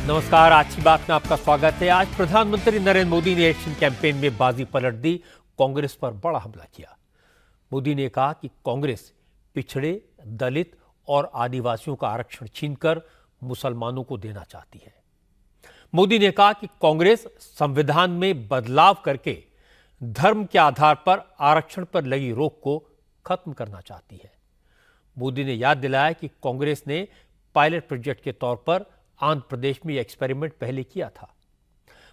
नमस्कार, आज की बात में आपका स्वागत है। आज प्रधानमंत्री नरेंद्र मोदी ने इलेक्शन कैंपेन में बाजी पलट दी, कांग्रेस पर बड़ा हमला किया। मोदी ने कहा कि कांग्रेस पिछड़े, दलित और आदिवासियों का आरक्षण छीनकर मुसलमानों को देना चाहती है। मोदी ने कहा कि कांग्रेस संविधान में बदलाव करके धर्म के आधार पर आरक्षण पर लगी रोक को खत्म करना चाहती है। मोदी ने याद दिलाया कि कांग्रेस ने पायलट प्रोजेक्ट के तौर पर आंध्र प्रदेश में यह एक्सपेरिमेंट पहले किया था।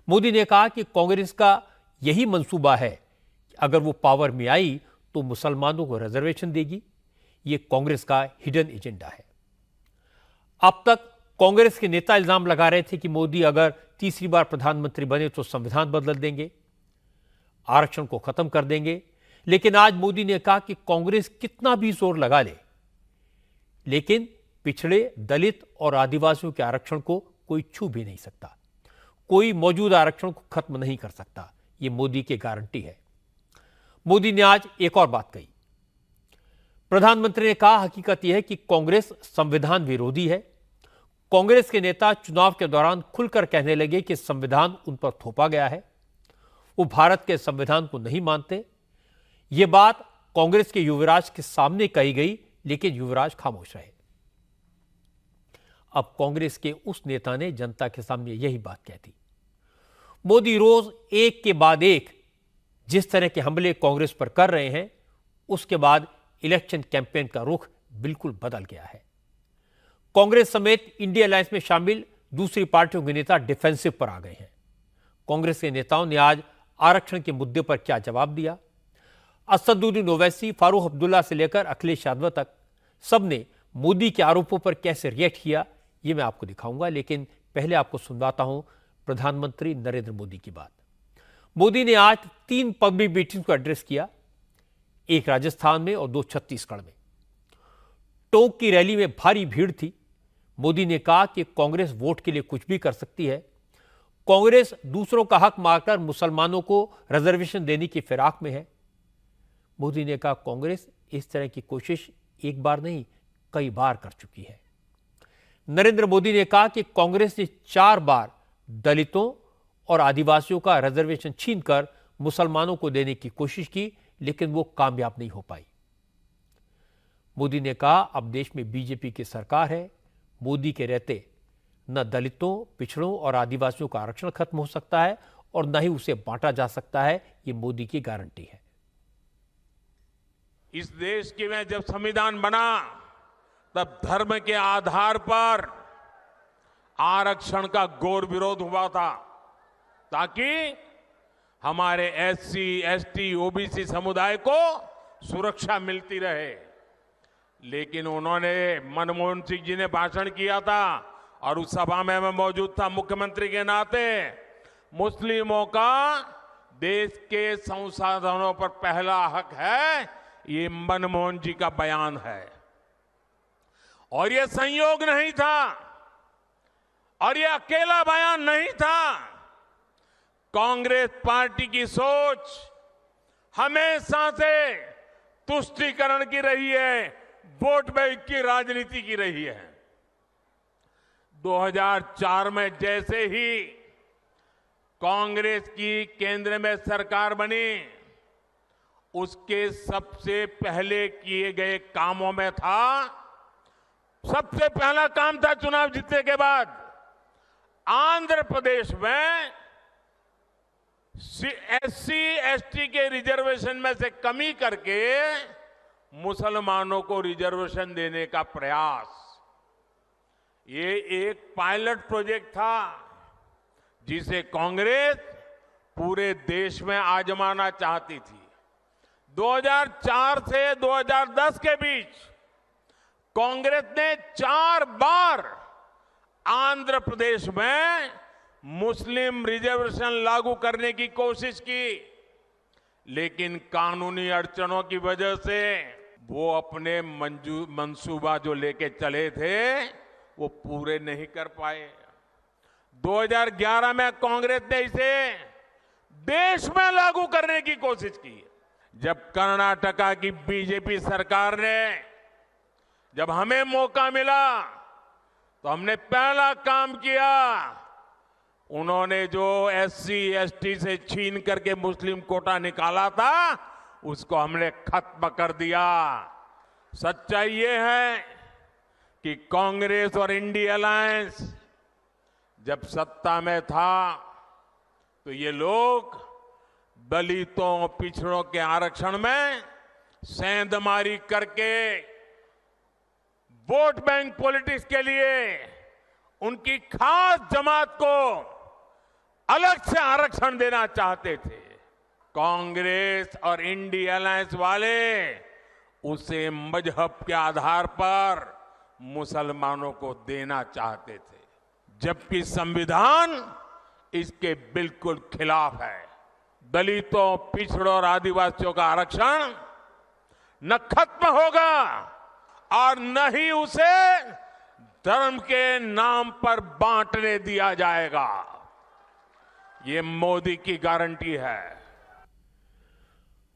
मोदी ने कहा कि कांग्रेस का यही मंसूबा है कि अगर वो पावर में आई तो मुसलमानों को रिजर्वेशन देगी। ये कांग्रेस का हिडन एजेंडा है। अब तक कांग्रेस के नेता इल्जाम लगा रहे थे कि मोदी अगर तीसरी बार प्रधानमंत्री बने तो संविधान बदल देंगे, आरक्षण को खत्म कर देंगे। लेकिन आज मोदी ने कहा कि कांग्रेस कितना भी जोर लगा ले, लेकिन पिछड़े, दलित और आदिवासियों के आरक्षण को कोई छू भी नहीं सकता। कोई मौजूदा आरक्षण को खत्म नहीं कर सकता। यह मोदी की गारंटी है। मोदी ने आज एक और बात कही। प्रधानमंत्री ने कहा, हकीकत यह है कि कांग्रेस संविधान विरोधी है। कांग्रेस के नेता चुनाव के दौरान खुलकर कहने लगे कि संविधान उन पर थोपा गया है, वो भारत के संविधान को नहीं मानते। यह बात कांग्रेस के युवराज के सामने कही गई, लेकिन युवराज खामोश रहे। अब कांग्रेस के उस नेता ने जनता के सामने यही बात कह दी। मोदी रोज एक के बाद एक जिस तरह के हमले कांग्रेस पर कर रहे हैं, उसके बाद इलेक्शन कैंपेन का रुख बिल्कुल बदल गया है। कांग्रेस समेत इंडिया अलायंस में शामिल दूसरी पार्टियों के नेता डिफेंसिव पर आ गए हैं। कांग्रेस के नेताओं ने आज आरक्षण के मुद्दे पर क्या जवाब दिया। असदुद्दीन ओवैसी, फारूक अब्दुल्ला से लेकर अखिलेश यादव तक सबने मोदी के आरोपों पर कैसे रिएक्ट किया, ये मैं आपको दिखाऊंगा। लेकिन पहले आपको सुनवाता हूं प्रधानमंत्री नरेंद्र मोदी की बात। मोदी ने आज 3 पब्लिक मीटिंग्स को एड्रेस किया, एक राजस्थान में और 2 छत्तीसगढ़ में। टोंक की रैली में भारी भीड़ थी। मोदी ने कहा कि कांग्रेस वोट के लिए कुछ भी कर सकती है। कांग्रेस दूसरों का हक मारकर मुसलमानों को रिजर्वेशन देने की फिराक में है। मोदी ने कहा, कांग्रेस इस तरह की कोशिश एक बार नहीं, कई बार कर चुकी है। नरेंद्र मोदी ने कहा कि कांग्रेस ने 4 बार दलितों और आदिवासियों का रिजर्वेशन छीनकर मुसलमानों को देने की कोशिश की, लेकिन वो कामयाब नहीं हो पाई। मोदी ने कहा, अब देश में बीजेपी की सरकार है। मोदी के रहते न दलितों, पिछड़ों और आदिवासियों का आरक्षण खत्म हो सकता है और न ही उसे बांटा जा सकता है। ये मोदी की गारंटी है। इस देश के में जब संविधान बना तब धर्म के आधार पर आरक्षण का घोर विरोध हुआ था, ताकि हमारे एससी, एसटी, ओबीसी समुदाय को सुरक्षा मिलती रहे। लेकिन उन्होंने, मनमोहन सिंह जी ने भाषण किया था और उस सभा में मैं मौजूद था मुख्यमंत्री के नाते। मुस्लिमों का देश के संसाधनों पर पहला हक है, ये मनमोहन जी का बयान है। और ये संयोग नहीं था और ये अकेला बयान नहीं था। कांग्रेस पार्टी की सोच हमेशा से तुष्टीकरण की रही है, वोट बैंक की राजनीति की रही है। 2004 में जैसे ही कांग्रेस की केंद्र में सरकार बनी, उसके सबसे पहले किए गए कामों में था, सबसे पहला काम था चुनाव जीतने के बाद आंध्र प्रदेश में एससी, एसटी के रिजर्वेशन में से कमी करके मुसलमानों को रिजर्वेशन देने का प्रयास। ये एक पायलट प्रोजेक्ट था जिसे कांग्रेस पूरे देश में आजमाना चाहती थी। 2004 से 2010 के बीच कांग्रेस ने 4 बार आंध्र प्रदेश में मुस्लिम रिजर्वेशन लागू करने की कोशिश की, लेकिन कानूनी अड़चनों की वजह से वो अपने मंसूबा जो लेके चले थे वो पूरे नहीं कर पाए। 2011 में कांग्रेस ने इसे देश में लागू करने की कोशिश की। जब कर्नाटका की बीजेपी सरकार ने, जब हमें मौका मिला तो हमने पहला काम किया उन्होंने जो एससी एसटी से छीन करके मुस्लिम कोटा निकाला था, उसको हमने खत्म कर दिया। सच्चाई ये है कि कांग्रेस और इंडिया अलायंस जब सत्ता में था तो ये लोग दलितों पिछड़ों के आरक्षण में सेंधमारी करके वोट बैंक पॉलिटिक्स के लिए उनकी खास जमात को अलग से आरक्षण देना चाहते थे। कांग्रेस और इंडिया अलायंस वाले उसे मजहब के आधार पर मुसलमानों को देना चाहते थे, जबकि संविधान इसके बिल्कुल खिलाफ है। दलितों, पिछड़ों और आदिवासियों का आरक्षण न खत्म होगा और न ही उसे धर्म के नाम पर बांटने दिया जाएगा। ये मोदी की गारंटी है।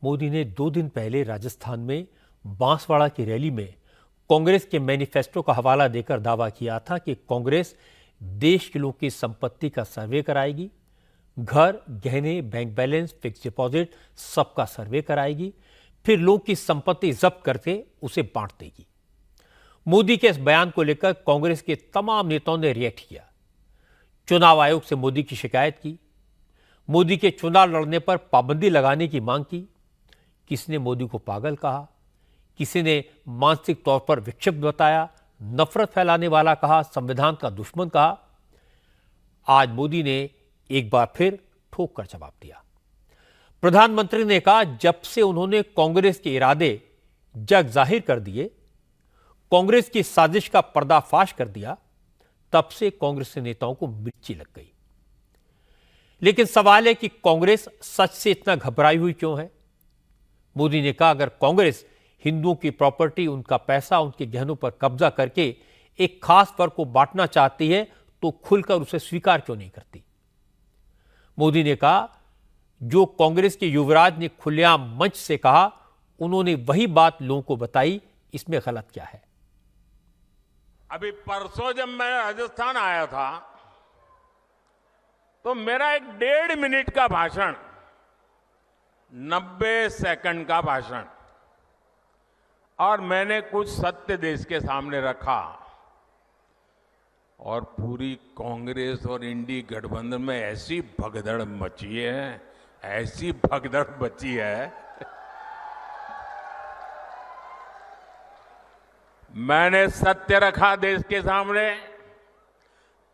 मोदी ने 2 दिन पहले राजस्थान में बांसवाड़ा की रैली में कांग्रेस के मैनिफेस्टो का हवाला देकर दावा किया था कि कांग्रेस देश के लोगों की संपत्ति का सर्वे कराएगी, घर, गहने, बैंक बैलेंस, फिक्स डिपॉजिट सबका सर्वे कराएगी, फिर लोग की संपत्ति जब्त करके उसे बांट देगी। मोदी के इस बयान को लेकर कांग्रेस के तमाम नेताओं ने रिएक्ट किया। चुनाव आयोग से मोदी की शिकायत की, मोदी के चुनाव लड़ने पर पाबंदी लगाने की मांग की। किसी ने मोदी को पागल कहा, किसी ने मानसिक तौर पर विक्षिप्त बताया, नफरत फैलाने वाला कहा, संविधान का दुश्मन कहा। आज मोदी ने एक बार फिर ठोक कर जवाब दिया। प्रधानमंत्री ने कहा, जब से उन्होंने कांग्रेस के इरादे जग जाहिर कर दिए, कांग्रेस की साजिश का पर्दाफाश कर दिया, तब से कांग्रेस के नेताओं को मिर्ची लग गई। लेकिन सवाल है कि कांग्रेस सच से इतना घबराई हुई क्यों है? मोदी ने कहा, अगर कांग्रेस हिंदुओं की प्रॉपर्टी, उनका पैसा, उनके गहनों पर कब्जा करके एक खास वर्ग को बांटना चाहती है तो खुलकर उसे स्वीकार क्यों नहीं करती? मोदी ने कहा, जो कांग्रेस के युवराज ने खुलेआम मंच से कहा, उन्होंने वही बात लोगों को बताई, इसमें गलत क्या है? अभी परसों जब मैं राजस्थान आया था तो मेरा एक 1.5 मिनट का भाषण, 90 सेकंड का भाषण, और मैंने कुछ सत्य देश के सामने रखा और पूरी कांग्रेस और इंडी गठबंधन में ऐसी भगदड़ मची है, ऐसी भगदड़ मची है। मैंने सत्य रखा देश के सामने।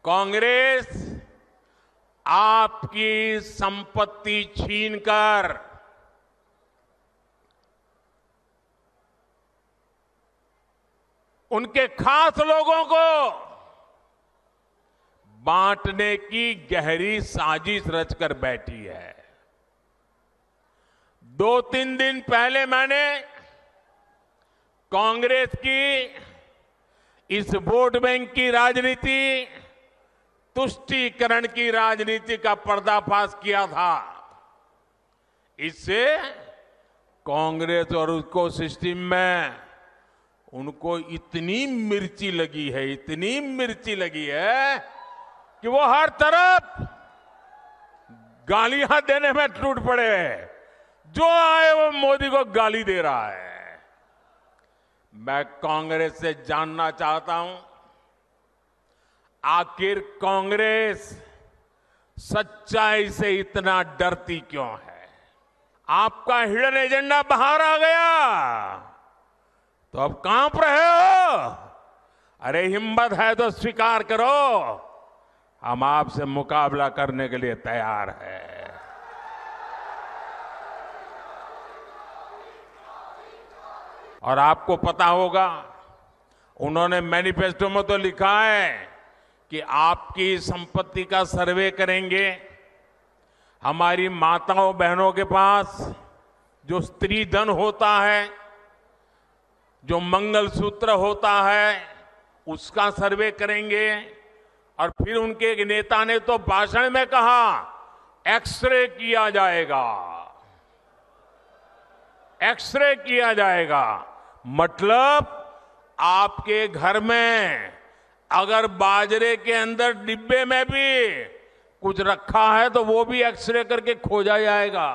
कांग्रेस आपकी संपत्ति छीनकर उनके खास लोगों को बांटने की गहरी साजिश रचकर बैठी है। 2-3 दिन पहले मैंने कांग्रेस की इस वोट बैंक की राजनीति, तुष्टीकरण की राजनीति का पर्दाफाश किया था। इससे कांग्रेस और उसको सिस्टम में उनको इतनी मिर्ची लगी है, इतनी मिर्ची लगी है कि वो हर तरफ गालियां देने में टूट पड़े। जो आए वो मोदी को गाली दे रहा है। मैं कांग्रेस से जानना चाहता हूं, आखिर कांग्रेस सच्चाई से इतना डरती क्यों है? आपका हिडन एजेंडा बाहर आ गया तो अब कांप रहे हो? अरे हिम्मत है तो स्वीकार करो, हम आपसे मुकाबला करने के लिए तैयार हैं। और आपको पता होगा, उन्होंने मैनिफेस्टो में तो लिखा है कि आपकी संपत्ति का सर्वे करेंगे। हमारी माताओं बहनों के पास जो स्त्री धन होता है, जो मंगलसूत्र होता है, उसका सर्वे करेंगे। और फिर उनके एक नेता ने तो भाषण में कहा, एक्सरे किया जाएगा, एक्सरे किया जाएगा। मतलब आपके घर में अगर बाजरे के अंदर डिब्बे में भी कुछ रखा है तो वो भी एक्सरे करके खोजा जाएगा।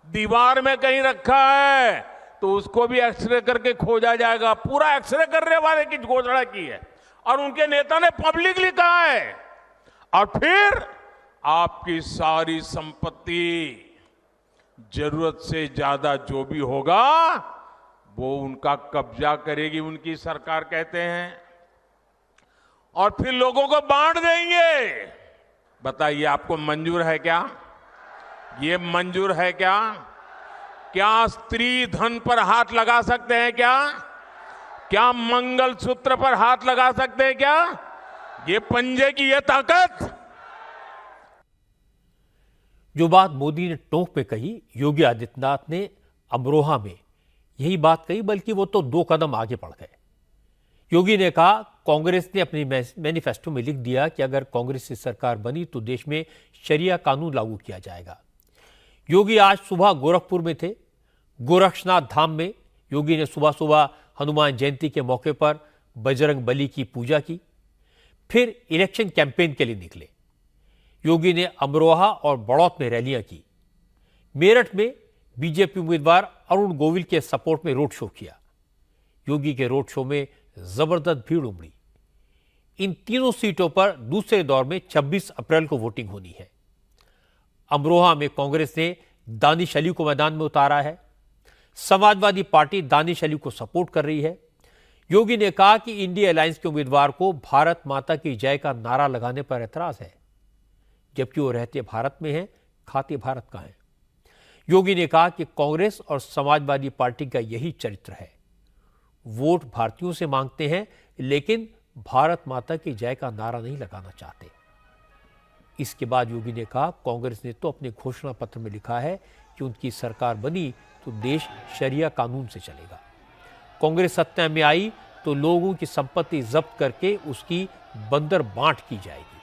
दीवार में कहीं रखा है तो उसको भी एक्सरे करके खोजा जाएगा। पूरा एक्सरे करने वाले की घोषणा की है और उनके नेता ने पब्लिकली कहा है। और फिर आपकी सारी संपत्ति, जरूरत से ज्यादा जो भी होगा वो उनका कब्जा करेगी उनकी सरकार, कहते हैं, और फिर लोगों को बांट देंगे। बताइए, आपको मंजूर है क्या? ये मंजूर है क्या? क्या स्त्री धन पर हाथ लगा सकते हैं क्या? क्या मंगलसूत्र पर हाथ लगा सकते हैं क्या? ये पंजे की ये ताकत। जो बात मोदी ने टोंक पे कही, योगी आदित्यनाथ ने अमरोहा में यही बात कही, बल्कि वो तो 2 कदम आगे बढ़ गए। योगी ने कहा, कांग्रेस ने अपने मैनिफेस्टो में लिख दिया कि अगर कांग्रेस की सरकार बनी तो देश में शरिया कानून लागू किया जाएगा। योगी आज सुबह गोरखपुर में थे। गोरक्षनाथ धाम में योगी ने सुबह सुबह हनुमान जयंती के मौके पर बजरंग बली की पूजा की। फिर इलेक्शन कैंपेन के लिए निकले। योगी ने अमरोहा और बड़ौत में रैलियां की। मेरठ में बीजेपी उम्मीदवार अरुण गोविल के सपोर्ट में रोड शो किया। योगी के रोड शो में जबरदस्त भीड़ उमड़ी। इन तीनों सीटों पर दूसरे दौर में 26 अप्रैल को वोटिंग होनी है। अमरोहा में कांग्रेस ने दानिश अली को मैदान में उतारा है। समाजवादी पार्टी दानिश अली को सपोर्ट कर रही है। योगी ने कहा कि इंडिया अलायंस के उम्मीदवार को भारत माता की जय का नारा लगाने पर ऐतराज है, जबकि वो रहते भारत में हैं, खाते भारत का है। योगी ने कहा कि कांग्रेस और समाजवादी पार्टी का यही चरित्र है, वोट भारतीयों से मांगते हैं लेकिन भारत माता की जय का नारा नहीं लगाना चाहते। इसके बाद योगी ने कहा, कांग्रेस ने तो अपने घोषणा पत्र में लिखा है कि उनकी सरकार बनी तो देश शरिया कानून से चलेगा। कांग्रेस सत्ता में आई तो लोगों की संपत्ति जब्त करके उसकी बंदर बांट की जाएगी।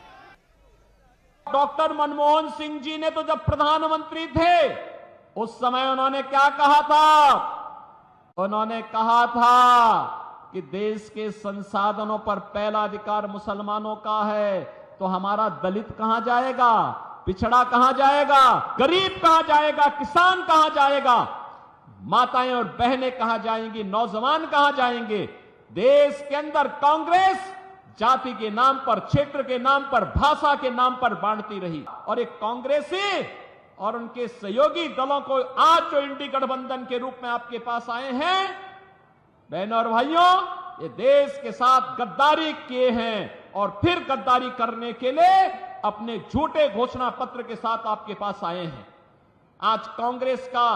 डॉक्टर मनमोहन सिंह जी ने तो जब प्रधानमंत्री थे उस समय उन्होंने क्या कहा था? उन्होंने कहा था कि देश के संसाधनों पर पहला अधिकार मुसलमानों का है, तो हमारा दलित कहां जाएगा, पिछड़ा कहां जाएगा, गरीब कहां जाएगा, किसान कहां जाएगा, माताएं और बहनें कहां जाएंगी, नौजवान कहां जाएंगे? देश के अंदर कांग्रेस जाति के नाम पर, क्षेत्र के नाम पर, भाषा के नाम पर बांटती रही। और एक कांग्रेसी और उनके सहयोगी दलों को आज जो इंडी गठबंधन के रूप में आपके पास आए हैं, बहनों और भाइयों, ये देश के साथ गद्दारी किए हैं और फिर गद्दारी करने के लिए अपने झूठे घोषणा पत्र के साथ आपके पास आए हैं। आज कांग्रेस का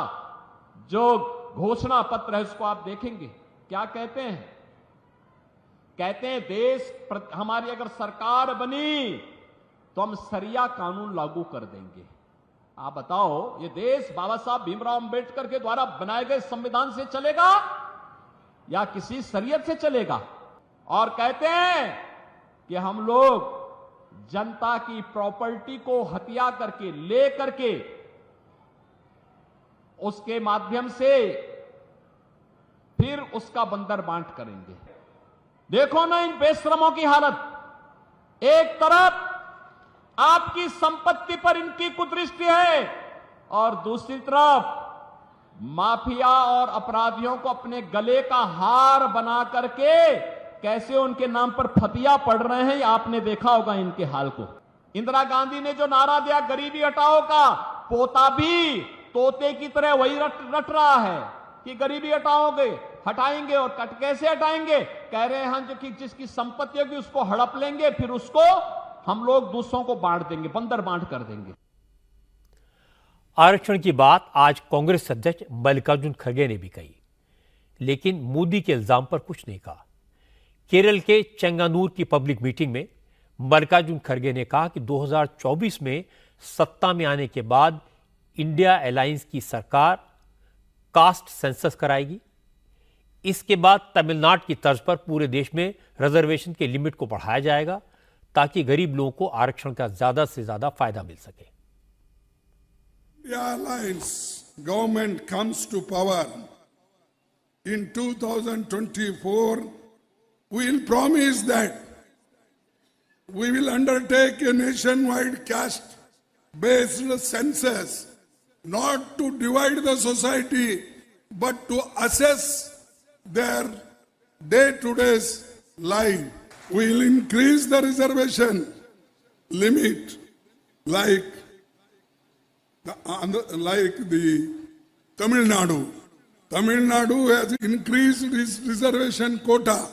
जो घोषणा पत्र है उसको आप देखेंगे, क्या कहते हैं? कहते हैं देश हमारी अगर सरकार बनी तो हम शरिया कानून लागू कर देंगे। आप बताओ, ये देश बाबा साहब भीमराव अंबेडकर के द्वारा बनाए गए संविधान से चलेगा या किसी शरीयत से चलेगा? और कहते हैं कि हम लोग जनता की प्रॉपर्टी को हत्या करके, ले करके उसके माध्यम से फिर उसका बंदर बांट करेंगे। देखो ना इन बेशरमों की हालत। एक तरफ आपकी संपत्ति पर इनकी कुदृष्टि है और दूसरी तरफ माफिया और अपराधियों को अपने गले का हार बना करके कैसे उनके नाम पर फतिया पड़ रहे हैं, आपने देखा होगा इनके हाल को। इंदिरा गांधी ने जो नारा दिया गरीबी हटाओ का, पोता भी तोते की तरह वही रट रहा है कि गरीबी हटाओगे, हटाएंगे। और कट कैसे हटाएंगे? कह रहे हैं हम जो कि जिसकी संपत्ति होगी उसको हड़प लेंगे, फिर उसको हम लोग दूसरों को बांट देंगे, बंदर बांट कर देंगे। आरक्षण की बात आज कांग्रेस अध्यक्ष मल्लिकार्जुन खड़गे ने भी कही, लेकिन मोदी के इल्जाम पर कुछ नहीं कहा। केरल के चेंगानूर की पब्लिक मीटिंग में मल्लिकार्जुन खड़गे ने कहा कि 2024 में सत्ता में आने के बाद इंडिया अलायंस की सरकार कास्ट सेंसस कराएगी। इसके बाद तमिलनाडु की तर्ज पर पूरे देश में रिजर्वेशन के लिमिट को बढ़ाया जाएगा ताकि गरीब लोगों को आरक्षण का ज्यादा से ज्यादा फायदा मिल सके। India Alliance government comes to power in 2024, we will promise that We will undertake a nationwide caste-based census, not to divide the society, but to assess their day-to-day life. We will increase the reservation limit like the Tamil Nadu. Tamil Nadu has increased its reservation quota.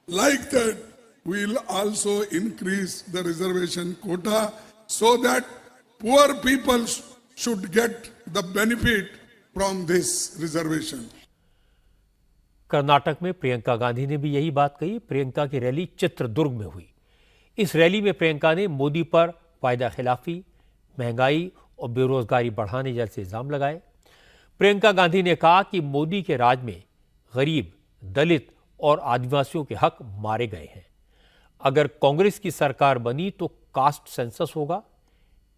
Like that, we will also increase the reservation quota so that poor people should get the benefit from this reservation. Karnataka में प्रियंका गांधी ने भी यही बात कही। प्रियंका की rally Chitradurga में हुई। इस रैली में प्रियंका ने मोदी पर वायदा खिलाफी, महंगाई और बेरोजगारी बढ़ाने जैसे इल्जाम लगाए। प्रियंका गांधी ने कहा कि मोदी के राज में गरीब, दलित और आदिवासियों के हक मारे गए हैं। अगर कांग्रेस की सरकार बनी तो कास्ट सेंसस होगा,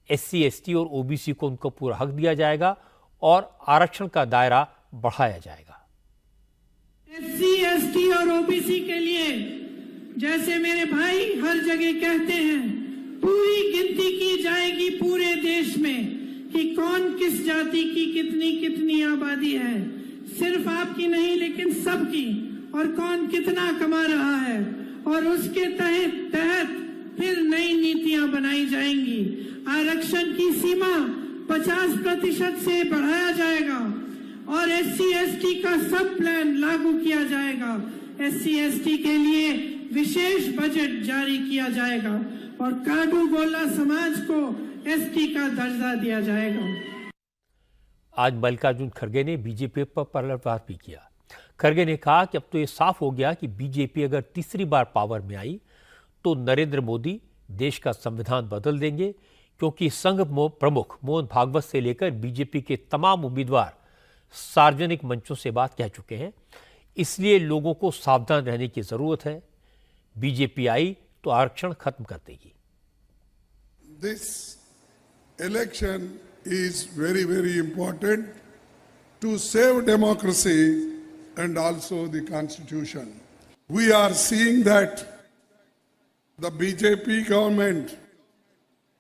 एससी, एसटी और ओबीसी को उनको पूरा हक दिया जाएगा और आरक्षण का दायरा बढ़ाया जाएगा। एससी, एसटी और ओबीसी के लिए जैसे मेरे भाई हर जगह कहते हैं, पूरी गिनती की जाएगी पूरे देश में कि कौन किस जाति की कितनी कितनी आबादी है, सिर्फ आपकी नहीं लेकिन सबकी, और कौन कितना कमा रहा है, और उसके तहत फिर नई नीतियां बनाई जाएंगी। आरक्षण की सीमा 50% से बढ़ाया जाएगा और एससी, एसटी का सब प्लान लागू किया जाएगा। एससी, एसटी के लिए विशेष बजट जारी किया जाएगा और काडू गोला समाज को एसटी का दर्जा दिया जाएगा। आज मल्लिकार्जुन खड़गे ने बीजेपी पर पलटवार भी किया। खड़गे ने कहा कि अब तो ये साफ हो गया कि बीजेपी अगर तीसरी बार पावर में आई तो नरेंद्र मोदी देश का संविधान बदल देंगे, क्योंकि संघ प्रमुख मोहन भागवत से लेकर बीजेपी के तमाम उम्मीदवार सार्वजनिक मंचों से बात कह चुके हैं। इसलिए लोगों को सावधान रहने की जरूरत है। बीजेपी आई तो आरक्षण खत्म कर देगी। This election is very, very important to save democracy and also the constitution. We are seeing that the BJP government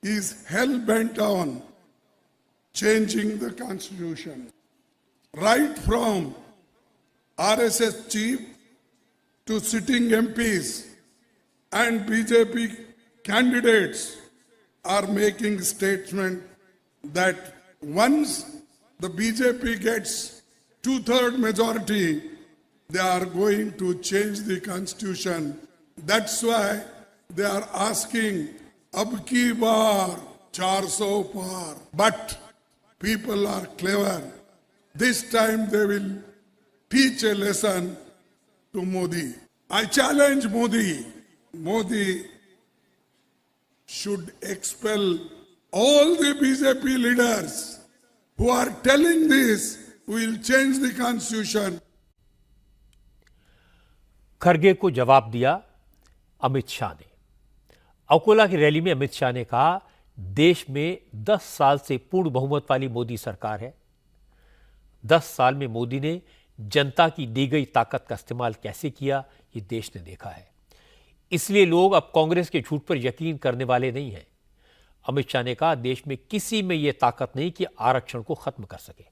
is hell-bent on changing the constitution. Right from RSS chief to sitting MPs and BJP candidates are making statement that once the BJP gets 2/3 majority, they are going to change the constitution. That's why they are asking, ab ki baar 400 par. But people are clever. This time they will teach a lesson to Modi. I challenge Modi. Modi should expel all the BJP leaders who are telling this will change the constitution. खड़गे को जवाब दिया अमित शाह ने। अकोला की rally में अमित शाह ने कहा, देश में 10 साल से पूर्ण बहुमत वाली मोदी सरकार है। 10 साल में मोदी ने जनता की दी गई ताकत का इस्तेमाल कैसे किया, ये देश ने देखा है। इसलिए लोग अब कांग्रेस के झूठ पर यकीन करने वाले नहीं हैं। अमित शाह ने कहा, देश में किसी में यह ताकत नहीं कि आरक्षण को खत्म कर सके।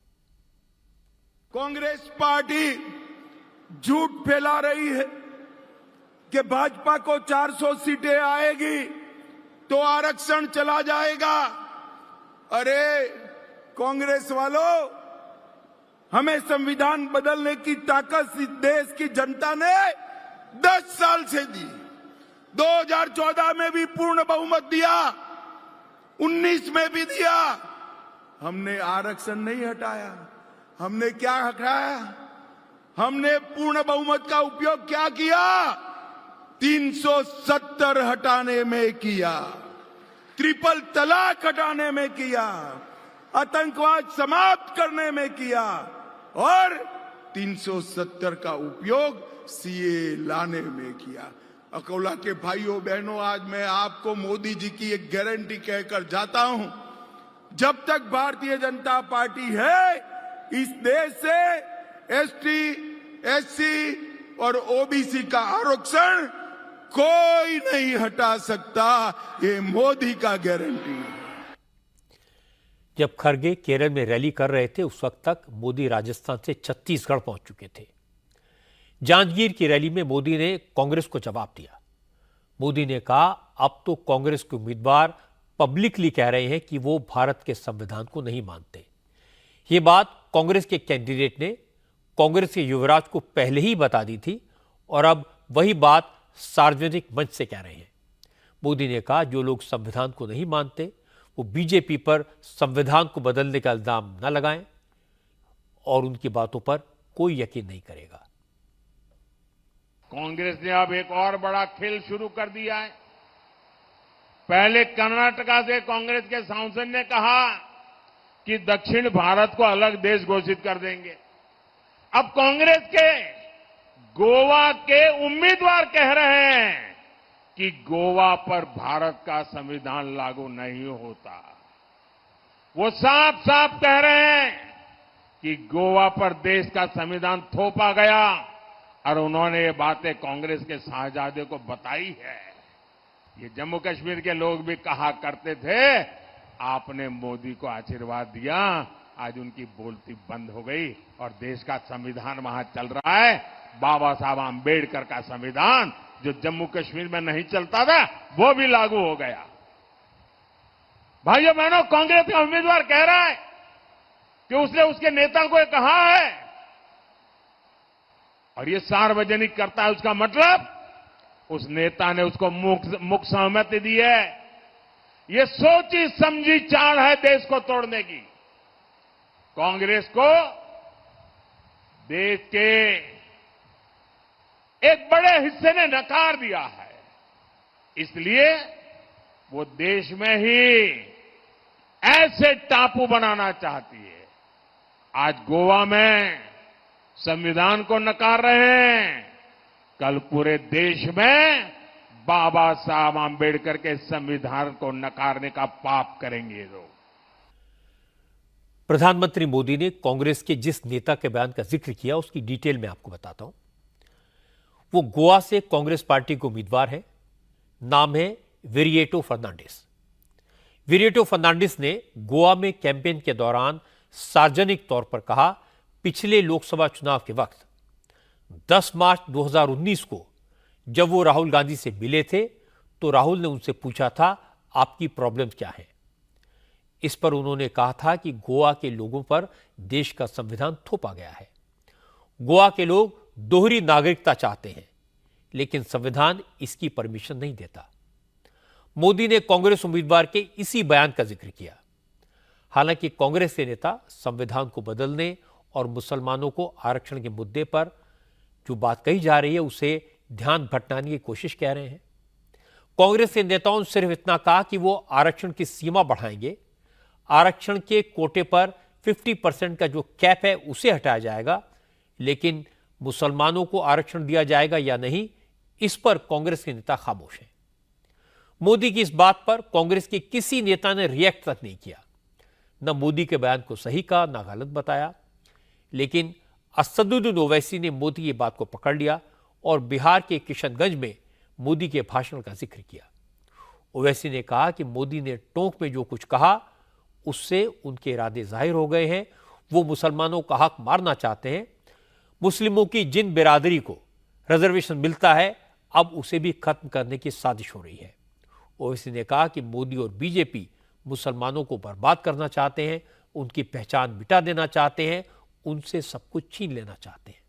कांग्रेस पार्टी झूठ फैला रही है कि भाजपा को 400 सीटें आएगी तो आरक्षण चला जाएगा। अरे कांग्रेस वालों, हमें संविधान बदलने की ताकत इस देश की जनता ने 10 साल से दी। 2014 में भी पूर्ण बहुमत दिया, 19 में भी दिया। हमने आरक्षण नहीं हटाया। हमने क्या हटाया? हमने पूर्ण बहुमत का उपयोग क्या किया? 370 हटाने में किया, ट्रिपल तलाक हटाने में किया, आतंकवाद समाप्त करने में किया और 370 का उपयोग सीए लाने में किया। अकोला के भाइयों बहनों, आज मैं आपको मोदी जी की एक गारंटी कहकर जाता हूं, जब तक भारतीय जनता पार्टी है, इस देश से एसटी, एससी और ओबीसी का आरक्षण कोई नहीं हटा सकता, ये मोदी का गारंटी है। जब खरगे केरल में रैली कर रहे थे उस वक्त तक मोदी राजस्थान से छत्तीसगढ़ पहुंच चुके थे। जांजगीर की रैली में मोदी ने कांग्रेस को जवाब दिया। मोदी ने कहा, अब तो कांग्रेस के उम्मीदवार पब्लिकली कह रहे हैं कि वो भारत के संविधान को नहीं मानते। ये बात कांग्रेस के कैंडिडेट ने कांग्रेस के युवराज को पहले ही बता दी थी और अब वही बात सार्वजनिक मंच से कह रहे हैं। मोदी ने कहा, जो लोग संविधान को नहीं मानते वो बीजेपी पर संविधान को बदलने का इल्जाम न लगाएं और उनकी बातों पर कोई यकीन नहीं करेगा। कांग्रेस ने अब एक और बड़ा खेल शुरू कर दिया है। पहले कर्नाटका से कांग्रेस के सांसद ने कहा कि दक्षिण भारत को अलग देश घोषित कर देंगे। अब कांग्रेस के गोवा के उम्मीदवार कह रहे हैं कि गोवा पर भारत का संविधान लागू नहीं होता। वो साफ साफ कह रहे हैं कि गोवा पर देश का संविधान थोपा गया और उन्होंने ये बातें कांग्रेस के शाहजादे को बताई है। ये जम्मू कश्मीर के लोग भी कहा करते थे, आपने मोदी को आशीर्वाद दिया, आज उनकी बोलती बंद हो गई और देश का संविधान वहां चल रहा है। बाबा साहब आंबेडकर का संविधान जो जम्मू कश्मीर में नहीं चलता था वो भी लागू हो गया। भाइयों बहनों, कांग्रेस का उम्मीदवार कह रहा है कि उसने उसके नेता को कहा है और ये सार्वजनिक करता है। उसका मतलब उस नेता ने उसको मुख सहमति दी है। ये सोची समझी चाल है देश को तोड़ने की। कांग्रेस को देश के एक बड़े हिस्से ने नकार दिया है, इसलिए वो देश में ही ऐसे टापू बनाना चाहती है। आज गोवा में संविधान को नकार रहे हैं, कल पूरे देश में बाबा साहब आंबेडकर के संविधान को नकारने का पाप करेंगे लोग। प्रधानमंत्री मोदी ने कांग्रेस के जिस नेता के बयान का जिक्र किया उसकी डिटेल में आपको बताता हूं। वो गोवा से कांग्रेस पार्टी के उम्मीदवार है। नाम है विरिएटो फर्नांडिस। विरिएटो फर्नांडिस ने गोवा में कैंपेन के दौरान सार्वजनिक तौर पर कहा, पिछले लोकसभा चुनाव के वक्त 10 मार्च 2019 को जब वो राहुल गांधी से मिले थे तो राहुल ने उनसे पूछा था, आपकी प्रॉब्लम क्या है। इस पर उन्होंने कहा था कि गोवा के लोगों पर देश का संविधान थोपा गया है। गोवा के लोग दोहरी नागरिकता चाहते हैं, लेकिन संविधान इसकी परमिशन नहीं देता। मोदी ने कांग्रेस उम्मीदवार के इसी बयान का जिक्र किया। हालांकि कांग्रेस के नेता संविधान को बदलने और मुसलमानों को आरक्षण के मुद्दे पर जो बात कही जा रही है उसे ध्यान भटकाने की कोशिश कह रहे हैं। कांग्रेस के नेताओं ने सिर्फ इतना कहा कि वो आरक्षण की सीमा बढ़ाएंगे, आरक्षण के कोटे पर 50% का जो कैप है उसे हटाया जाएगा, लेकिन मुसलमानों को आरक्षण दिया जाएगा या नहीं, इस पर कांग्रेस के नेता खामोश हैं। मोदी की इस बात पर कांग्रेस के किसी नेता ने रिएक्ट तक नहीं किया। न मोदी के बयान को सही कहा, न गलत बताया। लेकिन असदुद्दीन ओवैसी ने मोदी की बात को पकड़ लिया और बिहार के किशनगंज में मोदी के भाषण का जिक्र किया। ओवैसी ने कहा कि मोदी ने टोंक में जो कुछ कहा उससे उनके इरादे जाहिर हो गए हैं। वो मुसलमानों का हक मारना चाहते हैं। मुस्लिमों की जिन बिरादरी को रिजर्वेशन मिलता है अब उसे भी खत्म करने की साजिश हो रही है। ओवैसी ने कहा कि मोदी और बीजेपी मुसलमानों को बर्बाद करना चाहते हैं, उनकी पहचान मिटा देना चाहते हैं, उनसे सब कुछ छीन लेना चाहते हैं।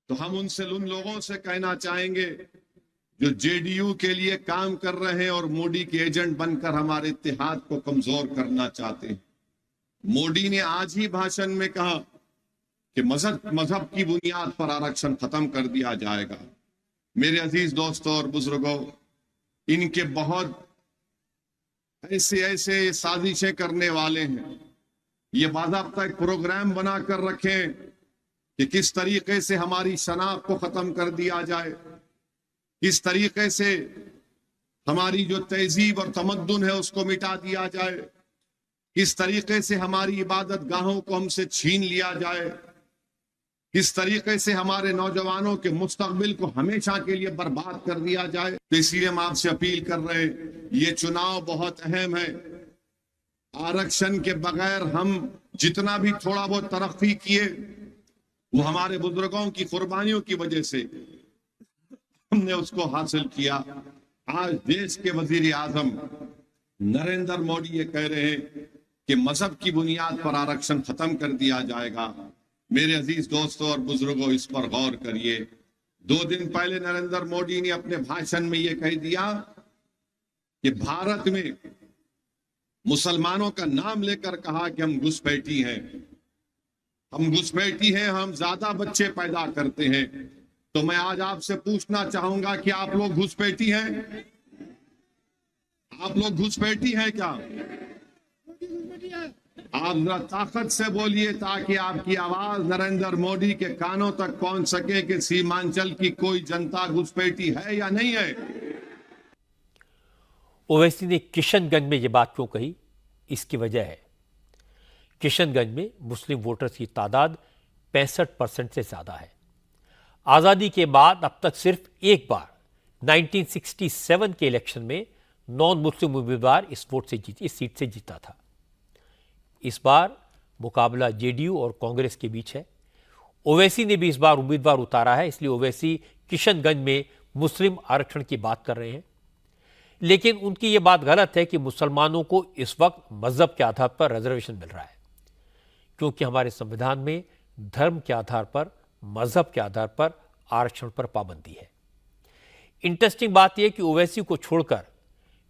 तो हम उन लोगों से कहना चाहेंगे जो जेडीयू के लिए काम कर रहे हैं और मोदी के एजेंट बनकर हमारे इत्तेहाद को कमजोर करना चाहते हैं। मोदी ने आज ही भाषण में कहा कि मजहब की बुनियाद पर आरक्षण खत्म कर दिया जाएगा। मेरे अजीज दोस्तों और बुजुर्गों, इनके बहुत ऐसे साजिशें करने वाले हैं। ये बाज़ाब्ता एक प्रोग्राम बनाकर रखें कि किस तरीके से हमारी शनाख्त को खत्म कर दिया जाए, किस तरीके से हमारी जो तहजीब और तमद्दुन है उसको मिटा दिया जाए, किस तरीके से हमारी इबादत गाहों को हमसे छीन लिया जाए, किस तरीके से हमारे नौजवानों के मुस्तकबिल को हमेशा के लिए बर्बाद कर दिया जाए। तो इसलिए हम आपसे अपील कर रहे हैं, ये चुनाव बहुत अहम है। आरक्षण के बगैर हम जितना भी थोड़ा बहुत तरक्की किए वो हमारे बुजुर्गों की कुर्बानियों की वजह से हमने उसको हासिल किया। आज देश के वजीर आजम नरेंद्र मोदी ये कह रहे हैं कि मजहब की बुनियाद पर आरक्षण खत्म कर दिया जाएगा। मेरे अजीज दोस्तों और बुजुर्गों, इस पर गौर करिए। 2 दिन पहले नरेंद्र मोदी ने अपने भाषण में यह कह दिया कि भारत में मुसलमानों का नाम लेकर कहा कि हम घुसपैठी हैं, हम घुसपैठी हैं, हम ज्यादा बच्चे पैदा करते हैं। तो मैं आज आपसे पूछना चाहूंगा कि आप लोग घुसपैठी हैं? आप लोग घुसपैठी हैं क्या? आप जरा ताकत से बोलिए ताकि आपकी आवाज नरेंद्र मोदी के कानों तक पहुंच सके कि सीमांचल की कोई जनता घुसपैठी है या नहीं है। ओवैसी ने किशनगंज में यह बात क्यों कही? इसकी वजह है किशनगंज में मुस्लिम वोटर्स की तादाद 65% से ज्यादा है। आजादी के बाद अब तक सिर्फ एक बार 1967 के इलेक्शन में नॉन मुस्लिम उम्मीदवार इस सीट से जीता था। इस बार मुकाबला जेडीयू और कांग्रेस के बीच है। ओवैसी ने भी इस बार उम्मीदवार उतारा है, इसलिए ओवैसी किशनगंज में मुस्लिम आरक्षण की बात कर रहे हैं। लेकिन उनकी यह बात गलत है कि मुसलमानों को इस वक्त मजहब के आधार पर रिजर्वेशन मिल रहा है, क्योंकि हमारे संविधान में धर्म के आधार पर, मजहब के आधार पर आरक्षण पर पाबंदी है। इंटरेस्टिंग बात यह कि ओवैसी को छोड़कर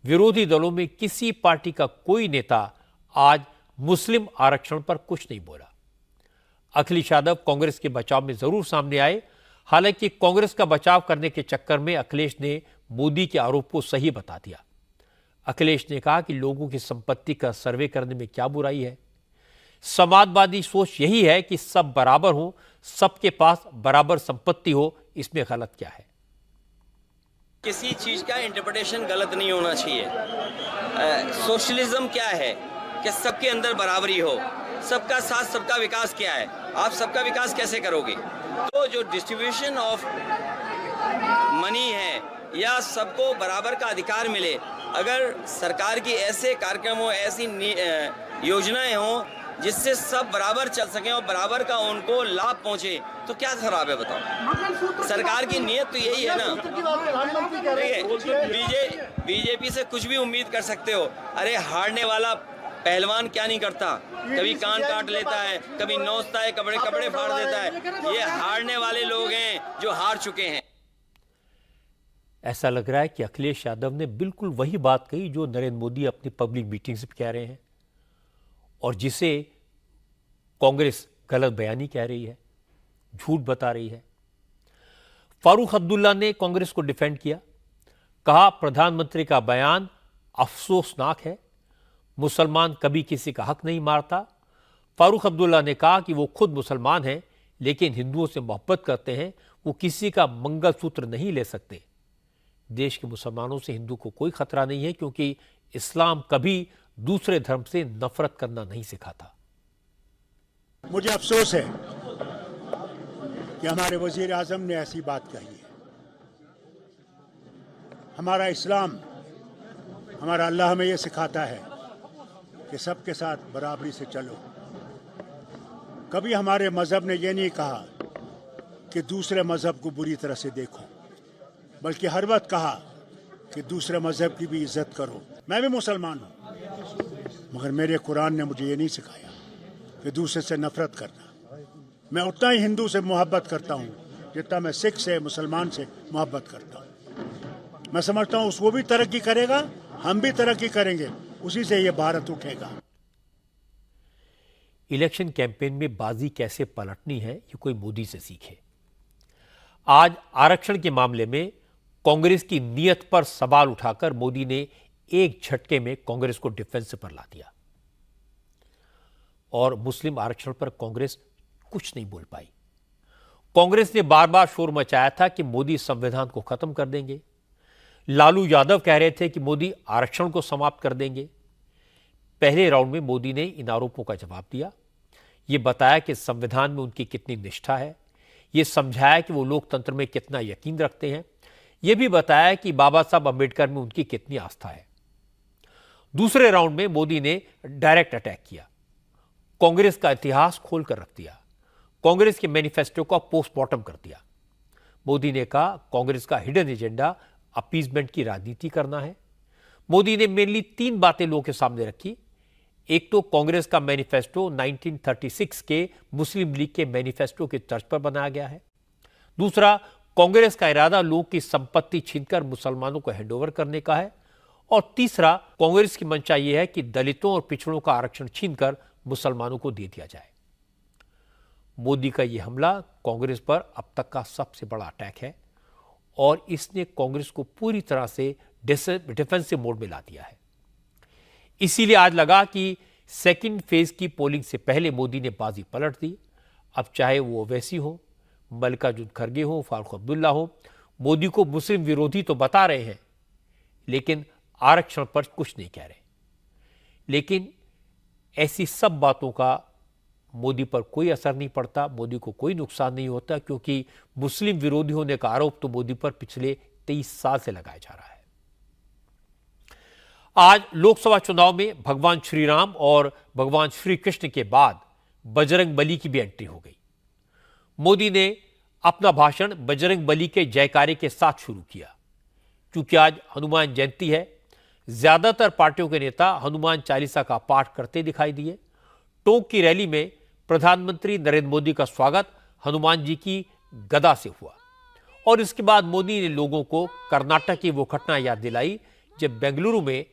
विरोधी दलों में किसी पार्टी का कोई नेता आज मुस्लिम आरक्षण पर कुछ नहीं बोला। अखिलेश यादव कांग्रेस के बचाव में जरूर सामने आए, हालांकि कांग्रेस का बचाव करने के चक्कर में अखिलेश ने मोदी के आरोप को सही बता दिया। अखिलेश ने कहा कि लोगों की संपत्ति का सर्वे करने में क्या बुराई है। समाजवादी सोच यही है कि सब बराबर हो, सबके पास बराबर संपत्ति हो, इसमें गलत क्या है? किसी चीज का इंटरप्रिटेशन गलत नहीं होना चाहिए। सोशलिज्म क्या है कि सबके अंदर बराबरी हो, सबका साथ सबका विकास क्या है, आप सबका विकास कैसे करोगे? तो जो डिस्ट्रीब्यूशन ऑफ मनी है या सबको बराबर का अधिकार मिले, अगर सरकार की ऐसे कार्यक्रमों, ऐसी योजनाएं हों जिससे सब बराबर चल सकें और बराबर का उनको लाभ पहुंचे, तो क्या खराब है बताओ? सरकार की नीयत तो यही है ना। बीजेपी से कुछ भी उम्मीद कर सकते हो। अरे हारने वाला पहलवान क्या नहीं करता, कभी कान काट लेता है, कभी नोचता है, कपड़े फाड़ देता है। ये हारने वाले लोग हैं जो हार चुके हैं। ऐसा लग रहा है कि अखिलेश यादव ने बिल्कुल वही बात कही जो नरेंद्र मोदी अपनी पब्लिक मीटिंग से कह रहे हैं और जिसे कांग्रेस गलत बयानी कह रही है, झूठ बता रही है। फारूक अब्दुल्ला ने कांग्रेस को डिफेंड किया, कहा प्रधानमंत्री का बयान अफसोसनाक है, मुसलमान कभी किसी का हक नहीं मारता। फारूक अब्दुल्ला ने कहा कि वो खुद मुसलमान हैं लेकिन हिंदुओं से मोहब्बत करते हैं, वो किसी का मंगलसूत्र नहीं ले सकते। देश के मुसलमानों से हिंदू को कोई खतरा नहीं है क्योंकि इस्लाम कभी दूसरे धर्म से नफरत करना नहीं सिखाता। मुझे अफसोस है कि हमारे वजीर आजम ने ऐसी बात कही है। हमारा इस्लाम, हमारा अल्लाह हमें यह सिखाता है कि सबके साथ बराबरी से चलो। कभी हमारे मजहब ने यह नहीं कहा कि दूसरे मजहब को बुरी तरह से देखो, बल्कि हर वक्त कहा कि दूसरे मजहब की भी इज्जत करो। मैं भी मुसलमान हूँ, मगर मेरे कुरान ने मुझे ये नहीं सिखाया कि दूसरे से नफरत करना। मैं उतना ही हिंदू से मोहब्बत करता हूँ जितना मैं सिख से, मुसलमान से मोहब्बत करता हूँ। मैं समझता हूँ वो भी तरक्की करेगा, हम भी तरक्की करेंगे, उसी से ये भारत उठेगा। इलेक्शन कैंपेन में बाजी कैसे पलटनी है, ये कोई मोदी से सीखे। आज आरक्षण के मामले में कांग्रेस की नीयत पर सवाल उठाकर मोदी ने एक झटके में कांग्रेस को डिफेंस पर ला दिया और मुस्लिम आरक्षण पर कांग्रेस कुछ नहीं बोल पाई। कांग्रेस ने बार बार शोर मचाया था कि मोदी संविधान को खत्म कर देंगे। लालू यादव कह रहे थे कि मोदी आरक्षण को समाप्त कर देंगे। पहले राउंड में मोदी ने इन आरोपों का जवाब दिया, यह बताया कि संविधान में उनकी कितनी निष्ठा है, ये समझाया कि वो लोकतंत्र में कितना यकीन रखते हैं। ये भी बताया कि बाबा साहब अंबेडकर में उनकी कितनी आस्था है। दूसरे राउंड में मोदी ने डायरेक्ट अटैक किया, कांग्रेस का इतिहास खोलकर रख दिया, कांग्रेस के मैनिफेस्टो का पोस्टमार्टम कर दिया। मोदी ने कहा कांग्रेस का हिडन एजेंडा अपीजमेंट की राजनीति करना है। मोदी ने मेनली 3 बातें लोगों के सामने रखी। एक तो कांग्रेस का मैनिफेस्टो 1936 के मुस्लिम लीग के मैनिफेस्टो के तर्ज पर बनाया गया है। दूसरा, कांग्रेस का इरादा लोगों की संपत्ति छीनकर मुसलमानों को हैंडओवर करने का है। और तीसरा, कांग्रेस की मंशा यह है कि दलितों और पिछड़ों का आरक्षण छीनकर मुसलमानों को दे दिया जाए। मोदी का यह हमला कांग्रेस पर अब तक का सबसे बड़ा अटैक है और इसने कांग्रेस को पूरी तरह से डिफेंसिव मोड में ला दिया है। इसीलिए आज लगा कि सेकंड फेज की पोलिंग से पहले मोदी ने बाजी पलट दी। अब चाहे वो ओवैसी हो, मल्लिकार्जुन खड़गे हो, फारूक अब्दुल्ला हो, मोदी को मुस्लिम विरोधी तो बता रहे हैं लेकिन आरक्षण पर कुछ नहीं कह रहे। लेकिन ऐसी सब बातों का मोदी पर कोई असर नहीं पड़ता, मोदी को कोई नुकसान नहीं होता, क्योंकि मुस्लिम विरोधी होने का आरोप तो मोदी पर पिछले 23 साल से लगाया जा रहा है। आज लोकसभा चुनाव में भगवान श्री राम और भगवान श्री कृष्ण के बाद बजरंग बली की भी एंट्री हो गई। मोदी ने अपना भाषण बजरंग बली के जयकारे के साथ शुरू किया। क्योंकि आज हनुमान जयंती है, ज्यादातर पार्टियों के नेता हनुमान चालीसा का पाठ करते दिखाई दिए। टोंक की रैली में प्रधानमंत्री नरेंद्र मोदी का स्वागत हनुमान जी की गदा से हुआ और इसके बाद मोदी ने लोगों को कर्नाटक की वो घटना याद दिलाई जब बेंगलुरु में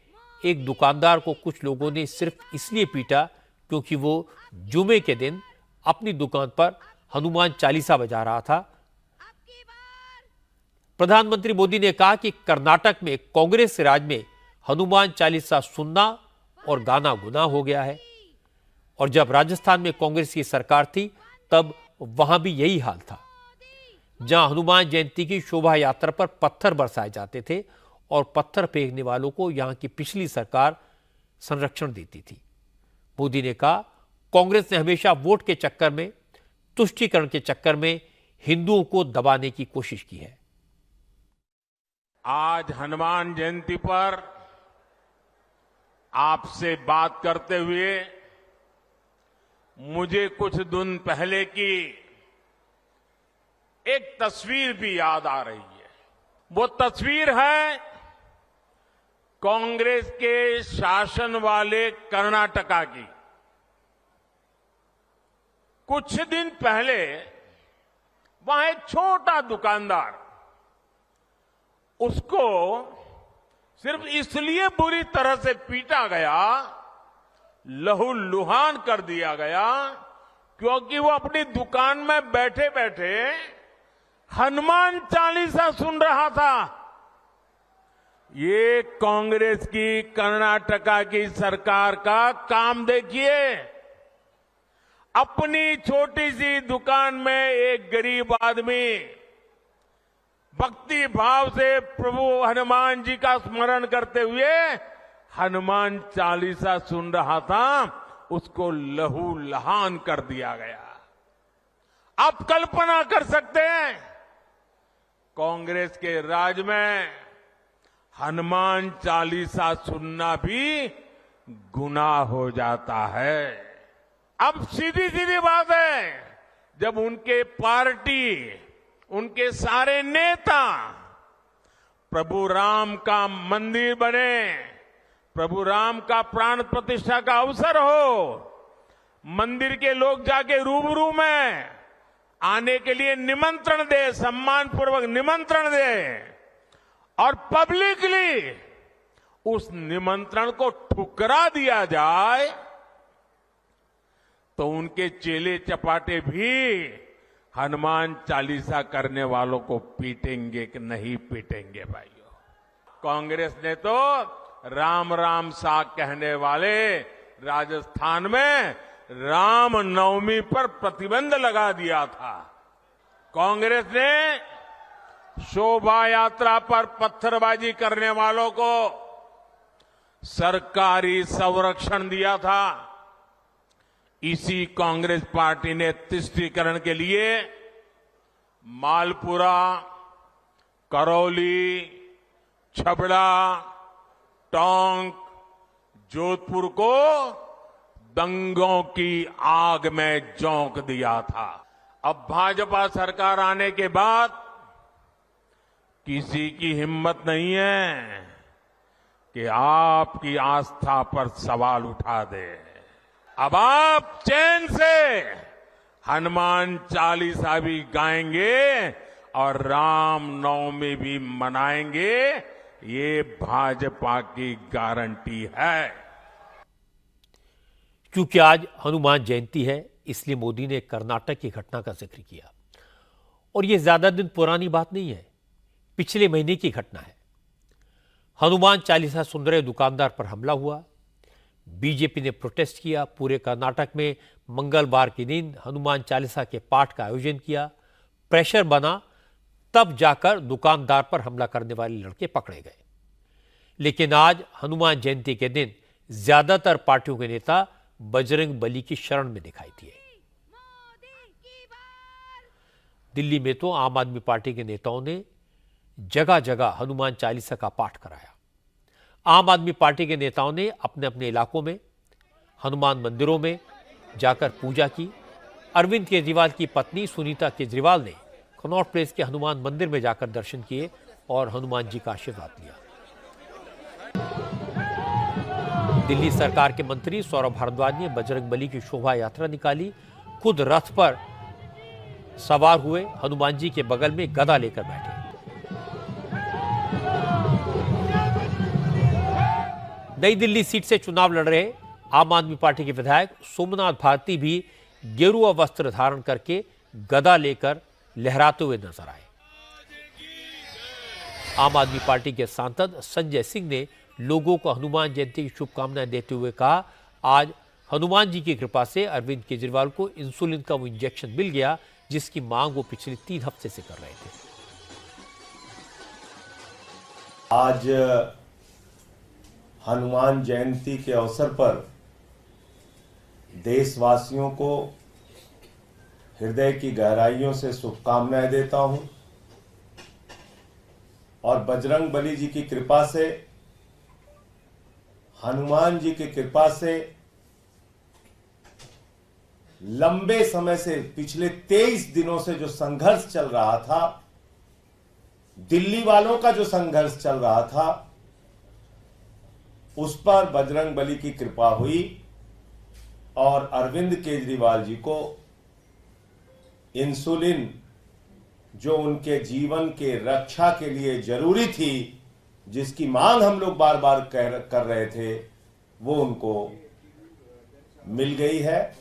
एक दुकानदार को कुछ लोगों ने सिर्फ इसलिए पीटा क्योंकि वो जुमे के दिन अपनी दुकान पर हनुमान चालीसा बजा रहा था। प्रधानमंत्री मोदी ने कहा कि कर्नाटक में कांग्रेस राज में हनुमान चालीसा सुनना और गाना गुनाह हो गया है और जब राजस्थान में कांग्रेस की सरकार थी तब वहां भी यही हाल था, जहां हनुमान जयंती की शोभा यात्रा पर पत्थर बरसाए जाते थे और पत्थर फेंकने वालों को यहां की पिछली सरकार संरक्षण देती थी। मोदी ने कहा कांग्रेस ने हमेशा वोट के चक्कर में, तुष्टीकरण के चक्कर में हिंदुओं को दबाने की कोशिश की है। आज हनुमान जयंती पर आपसे बात करते हुए मुझे कुछ दिन पहले की एक तस्वीर भी याद आ रही है। वो तस्वीर है कांग्रेस के शासन वाले कर्नाटका की। कुछ दिन पहले वहां एक छोटा दुकानदार, उसको सिर्फ इसलिए बुरी तरह से पीटा गया, लहूलुहान कर दिया गया क्योंकि वो अपनी दुकान में बैठे बैठे हनुमान चालीसा सुन रहा था। ये कांग्रेस की कर्नाटका की सरकार का काम देखिए। अपनी छोटी सी दुकान में एक गरीब आदमी भक्ति भाव से प्रभु हनुमान जी का स्मरण करते हुए हनुमान चालीसा सुन रहा था, उसको लहूलुहान कर दिया गया। आप कल्पना कर सकते हैं कांग्रेस के राज में हनुमान चालीसा सुनना भी गुनाह हो जाता है। अब सीधी सीधी बात है, जब उनके पार्टी, उनके सारे नेता प्रभु राम का मंदिर बने, प्रभु राम का प्राण प्रतिष्ठा का अवसर हो, मंदिर के लोग जाके रूबरू में आने के लिए निमंत्रण दे, सम्मान पूर्वक निमंत्रण दे और पब्लिकली उस निमंत्रण को ठुकरा दिया जाए तो उनके चेले चपाटे भी हनुमान चालीसा करने वालों को पीटेंगे कि नहीं पीटेंगे भाइयों। कांग्रेस ने तो राम राम साग कहने वाले राजस्थान में राम नवमी पर प्रतिबंध लगा दिया था। कांग्रेस ने शोभा यात्रा पर पत्थरबाजी करने वालों को सरकारी संरक्षण दिया था। इसी कांग्रेस पार्टी ने तुष्टीकरण के लिए मालपुरा, करौली, छबड़ा, टोंक, जोधपुर को दंगों की आग में झोंक दिया था। अब भाजपा सरकार आने के बाद किसी की हिम्मत नहीं है कि आपकी आस्था पर सवाल उठा दे। अब आप चैन से हनुमान चालीसा भी गाएंगे और राम नवमी भी मनाएंगे, ये भाजपा की गारंटी है। क्योंकि आज हनुमान जयंती है, इसलिए मोदी ने कर्नाटक की घटना का जिक्र किया। और यह ज्यादा दिन पुरानी बात नहीं है, पिछले महीने की घटना है। हनुमान चालीसा सुन रहे दुकानदार पर हमला हुआ, बीजेपी ने प्रोटेस्ट किया, पूरे कर्नाटक में मंगलवार के दिन हनुमान चालीसा के पाठ का आयोजन किया, प्रेशर बना, तब जाकर दुकानदार पर हमला करने वाले लड़के पकड़े गए। लेकिन आज हनुमान जयंती के दिन ज्यादातर पार्टियों के नेता बजरंग बली की शरण में दिखाई दिए। दिल्ली में तो आम आदमी पार्टी के नेताओं ने जगह जगह हनुमान चालीसा का पाठ कराया। आम आदमी पार्टी के नेताओं ने अपने अपने इलाकों में हनुमान मंदिरों में जाकर पूजा की। अरविंद केजरीवाल की पत्नी सुनीता केजरीवाल ने कनॉट प्लेस के हनुमान मंदिर में जाकर दर्शन किए और हनुमान जी का आशीर्वाद लिया। दिल्ली सरकार के मंत्री सौरभ भारद्वाज ने बजरंग बली की शोभा यात्रा निकाली, खुद रथ पर सवार हुए, हनुमान जी के बगल में गदा लेकर बैठे। नई दिल्ली सीट से चुनाव लड़ रहे आम आदमी पार्टी के विधायक सोमनाथ भारती भी गेरुआ वस्त्र धारण करके गदा लेकर लहराते हुए नजर आए। आम आदमी पार्टी के सांसद संजय सिंह ने लोगों को हनुमान जयंती की शुभकामनाएं देते हुए कहा, आज हनुमान जी की कृपा से अरविंद केजरीवाल को इंसुलिन का वो इंजेक्शन मिल गया जिसकी मांग वो पिछले 3 हफ्ते से कर रहे थे। आज हनुमान जयंती के अवसर पर देशवासियों को हृदय की गहराइयों से शुभकामनाएं देता हूं और बजरंग बली जी की कृपा से, हनुमान जी की कृपा से लंबे समय से, पिछले 23 दिनों से जो संघर्ष चल रहा था, दिल्ली वालों का जो संघर्ष चल रहा था, उस पर बजरंग बली की कृपा हुई और अरविंद केजरीवाल जी को इंसुलिन जो उनके जीवन के रक्षा के लिए जरूरी थी, जिसकी मांग हम लोग बार बार कर रहे थे, वो उनको मिल गई है,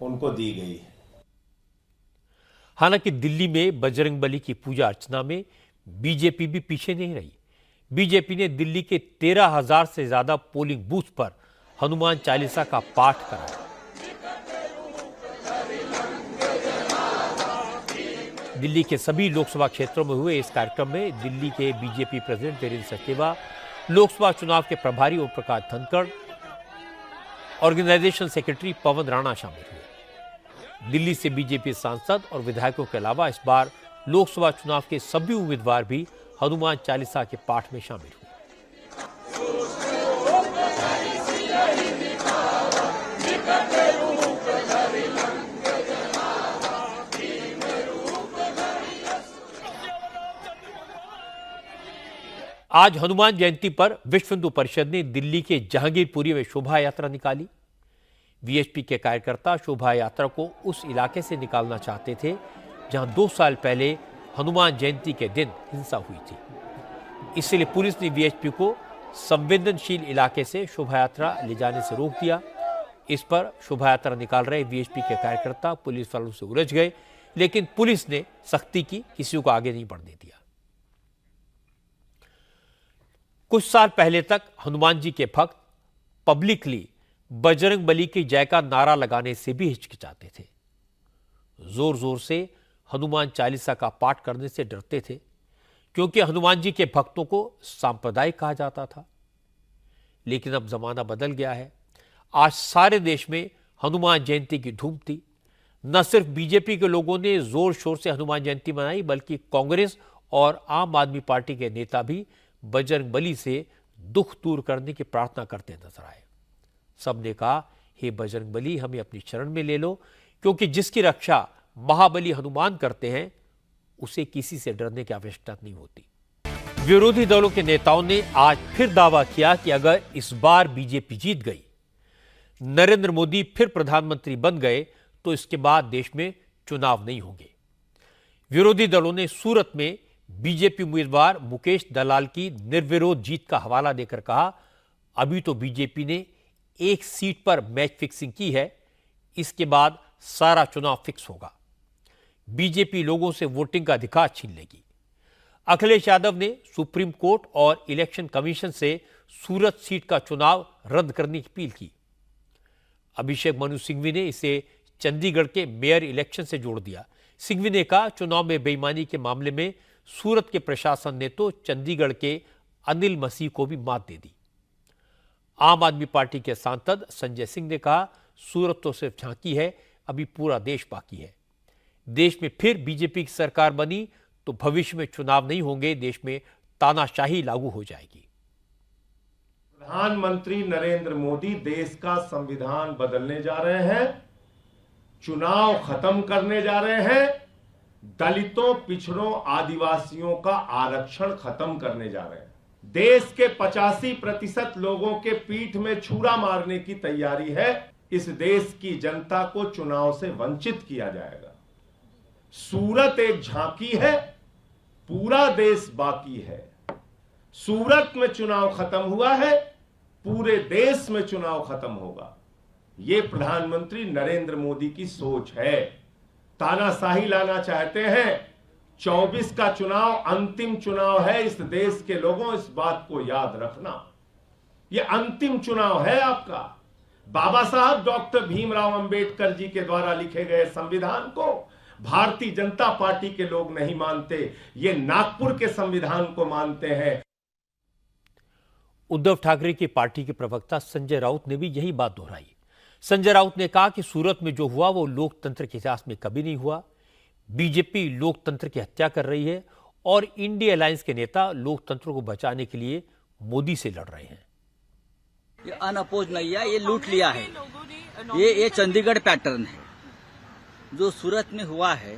उनको दी गई है। हालांकि दिल्ली में बजरंग बली की पूजा अर्चना में बीजेपी भी पीछे नहीं रही। बीजेपी ने दिल्ली के 13,000 से ज्यादा पोलिंग बूथ पर हनुमान चालीसा का पाठ कराया। दिल्ली के सभी लोकसभा क्षेत्रों में हुए इस कार्यक्रम में दिल्ली के बीजेपी प्रेसिडेंट वीरेंद्र सचदेवा, लोकसभा चुनाव के प्रभारी ओम प्रकाश धनखड़, ऑर्गेनाइजेशन सेक्रेटरी पवन राणा शामिल हुए। दिल्ली से बीजेपी सांसद और विधायकों के अलावा इस बार लोकसभा चुनाव के सभी उम्मीदवार भी हनुमान चालीसा के पाठ में शामिल हुए। आज हनुमान जयंती पर विश्व हिंदू परिषद ने दिल्ली के जहांगीरपुरी में शोभा यात्रा निकाली। वीएचपी के कार्यकर्ता शोभा यात्रा को उस इलाके से निकालना चाहते थे जहां 2 साल पहले हनुमान जयंती के दिन हिंसा हुई थी। इसलिए पुलिस ने वीएचपी को संवेदनशील इलाके से शोभा यात्रा ले जाने से रोक दिया। इस पर शोभा यात्रा निकाल रहे वीएचपी के कार्यकर्ता पुलिस वालों से उलझ गए, लेकिन पुलिस ने सख्ती की, किसी को आगे नहीं बढ़ने दिया। कुछ साल पहले तक हनुमान जी के भक्त पब्लिकली बजरंग बली की जय का नारा लगाने से भी हिचकिचाते थे। जोर जोर से हनुमान चालीसा का पाठ करने से डरते थे, क्योंकि हनुमान जी के भक्तों को सांप्रदायिक कहा जाता था। लेकिन अब जमाना बदल गया है। आज सारे देश में हनुमान जयंती की धूम थी। न सिर्फ बीजेपी के लोगों ने जोर शोर से हनुमान जयंती मनाई, बल्कि कांग्रेस और आम आदमी पार्टी के नेता भी बजरंगबली से दुख दूर करने की प्रार्थना करते नजर आए। सबने कहा, हे बजरंगबली, हमें अपनी शरण में ले लो, क्योंकि जिसकी रक्षा महाबली हनुमान करते हैं उसे किसी से डरने की आवश्यकता नहीं होती। विरोधी दलों के नेताओं ने आज फिर दावा किया कि अगर इस बार बीजेपी जीत गई, नरेंद्र मोदी फिर प्रधानमंत्री बन गए, तो इसके बाद देश में चुनाव नहीं होंगे। विरोधी दलों ने सूरत में बीजेपी उम्मीदवार मुकेश दलाल की निर्विरोध जीत का हवाला देकर कहा, अभी तो बीजेपी ने एक सीट पर मैच फिक्सिंग की है, इसके बाद सारा चुनाव फिक्स होगा। बीजेपी लोगों से वोटिंग का अधिकार छीन लेगी। अखिलेश यादव ने सुप्रीम कोर्ट और इलेक्शन कमीशन से सूरत सीट का चुनाव रद्द करने की अपील की। अभिषेक मनु सिंघवी ने इसे चंडीगढ़ के मेयर इलेक्शन से जोड़ दिया। सिंघवी ने कहा, चुनाव में बेईमानी के मामले में सूरत के प्रशासन ने तो चंडीगढ़ के अनिल मसीह को भी मात दे दी। आम आदमी पार्टी के सांसद संजय सिंह ने कहा, सूरत तो सिर्फ झांकी है, अभी पूरा देश बाकी है। देश में फिर बीजेपी की सरकार बनी तो भविष्य में चुनाव नहीं होंगे, देश में तानाशाही लागू हो जाएगी। प्रधानमंत्री नरेंद्र मोदी देश का संविधान बदलने जा रहे हैं, चुनाव खत्म करने जा रहे हैं, दलितों, पिछड़ों, आदिवासियों का आरक्षण खत्म करने जा रहे हैं। देश के 85% लोगों के पीठ में छुरा मारने की तैयारी है। इस देश की जनता को चुनाव से वंचित किया जाएगा। सूरत एक झांकी है, पूरा देश बाकी है। सूरत में चुनाव खत्म हुआ है, पूरे देश में चुनाव खत्म होगा। यह प्रधानमंत्री नरेंद्र मोदी की सोच है। तानाशाही लाना चाहते हैं। 24 का चुनाव अंतिम चुनाव है। इस देश के लोगों, इस बात को याद रखना, यह अंतिम चुनाव है आपका। बाबा साहब डॉक्टर भीमराव अंबेडकर जी के द्वारा लिखे गए संविधान को भारतीय जनता पार्टी के लोग नहीं मानते, ये नागपुर के संविधान को मानते हैं। उद्धव ठाकरे की पार्टी के प्रवक्ता संजय राउत ने भी यही बात दोहराई। संजय राउत ने कहा कि सूरत में जो हुआ वो लोकतंत्र के इतिहास में कभी नहीं हुआ। बीजेपी लोकतंत्र की हत्या कर रही है और इंडिया अलायंस के नेता लोकतंत्र को बचाने के लिए मोदी से लड़ रहे हैं। ये अनअपोज नहीं है, ये लूट लिया है। ये चंडीगढ़ पैटर्न है जो सूरत में हुआ है।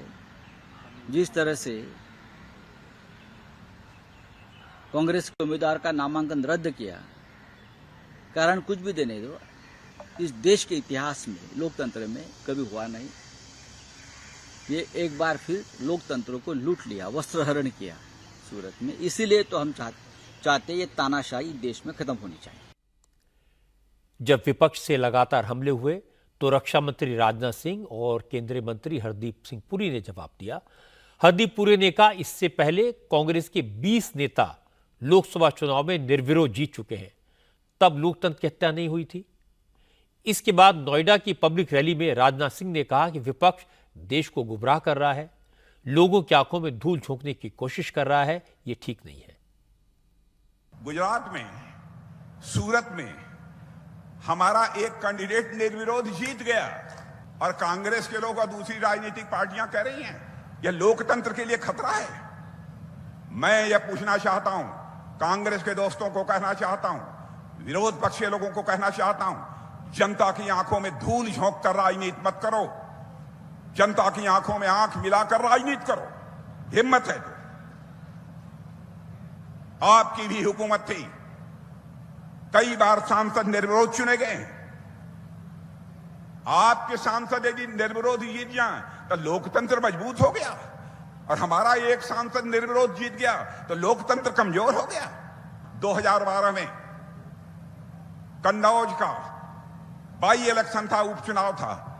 जिस तरह से कांग्रेस के उम्मीदवार का नामांकन रद्द किया, कारण कुछ भी देने दो, इस देश के इतिहास में लोकतंत्र में कभी हुआ नहीं। ये एक बार फिर लोकतंत्र को लूट लिया, वस्त्रहरण किया सूरत में। इसीलिए तो हम चाहते ये तानाशाही देश में खत्म होनी चाहिए। जब विपक्ष से लगातार हमले हुए तो रक्षा मंत्री राजनाथ सिंह और केंद्रीय मंत्री हरदीप सिंह पुरी ने जवाब दिया। हरदीप पुरी ने कहा, इससे पहले कांग्रेस के 20 नेता लोकसभा चुनाव में निर्विरोध जीत चुके हैं, तब लोकतंत्र की हत्या नहीं हुई थी। इसके बाद नोएडा की पब्लिक रैली में राजनाथ सिंह ने कहा कि विपक्ष देश को गुमराह कर रहा है, लोगों की आंखों में धूल झोंकने की कोशिश कर रहा है, ये ठीक नहीं है। गुजरात में, सूरत में हमारा एक कैंडिडेट निर्विरोध जीत गया और कांग्रेस के लोग और दूसरी राजनीतिक पार्टियां कह रही हैं यह लोकतंत्र के लिए खतरा है। मैं यह पूछना चाहता हूं, कांग्रेस के दोस्तों को कहना चाहता हूं, विरोध पक्ष के लोगों को कहना चाहता हूं, जनता की आंखों में धूल झोंक कर राजनीति मत करो। जनता की आंखों में आंख मिलाकर राजनीति करो। हिम्मत है तो आपकी भी हुकूमत थी, कई बार सांसद निर्विरोध चुने गए। आपके सांसद यदि निर्विरोध जीत जाएं तो लोकतंत्र मजबूत हो गया, और हमारा एक सांसद निर्विरोध जीत गया तो लोकतंत्र कमजोर हो गया। 2012 में कन्नौज का बाई इलेक्शन था, उपचुनाव था।